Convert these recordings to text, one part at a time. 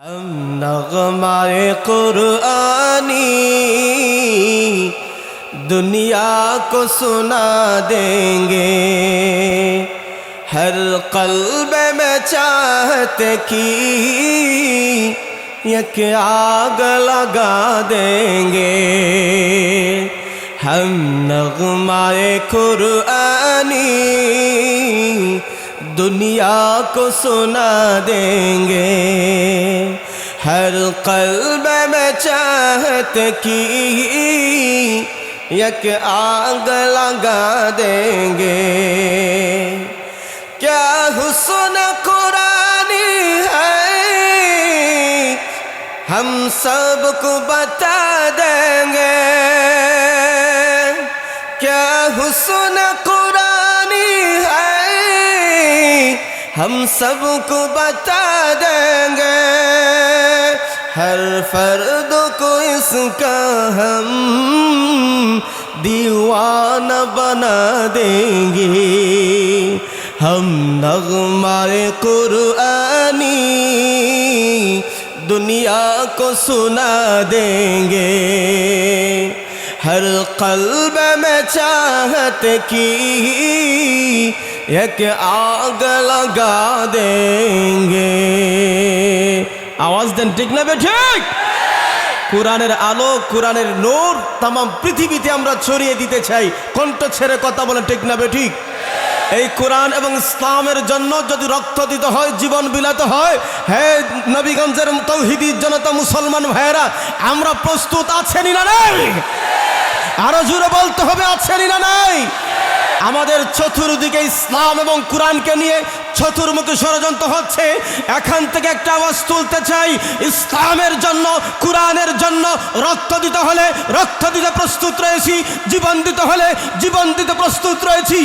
हम नग़्माए कुरआनी दुनिया को सुना देंगे, हर क़ल्ब में चाहत की एक आग लगा देंगे। हम नग़्माए कुरआनी दुनिया को सुना देंगे, हर क़ल्ब में चाहत की एक आग लगा देंगे। क्या हुस्न कुरानी है हम सबको बता देंगे, क्या हुस्न कुरानी है हम सबको बता देंगे। हर फर्द को इसका हम दीवाना बना देंगे। हम नग़्माए कुरआनी दुनिया को सुना देंगे, हर क़ल्ब में चाहत की एक आग लगा देंगे। आवाज दें ठीक ना बेठीक? কুরআনের আলো কুরআনের নূর तमाम পৃথিবীতে আমরা ছড়িয়ে দিতে চাই। কণ্ঠ ছেড়ে কথা বলেন ঠিক না বেঠিক? এই কোরআন এবং ইসলামের জন্য যদি রক্ত দিতে হয়, জীবন বিলাতে হয়, হে নবীগঞ্জের তৌহিদি জনতা মুসলমান ভাইয়েরা, আমরা প্রস্তুত আছেন না নাই? আরো জোরে বলতে হবে আছেন না নাই? আমাদের চতুর্দিকে ইসলাম এবং কোরআনকে নিয়ে চতুর্মুখী ষড়যন্ত্র হচ্ছে। এখান থেকে একটা আওয়াজ তুলতে চাই, ইসলামের জন্য কোরআনের জন্য রক্ত দিতে হলে রক্ত দিতে প্রস্তুত রয়েছি, জীবন দিতে হলে জীবন দিতে প্রস্তুত রয়েছি।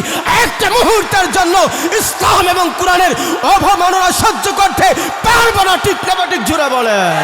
একটা মুহূর্তের জন্য ইসলাম এবং কোরআনের অবমাননা সহ্য করতে পারবো না। ঠিক না ঠিক জোরে বলেন।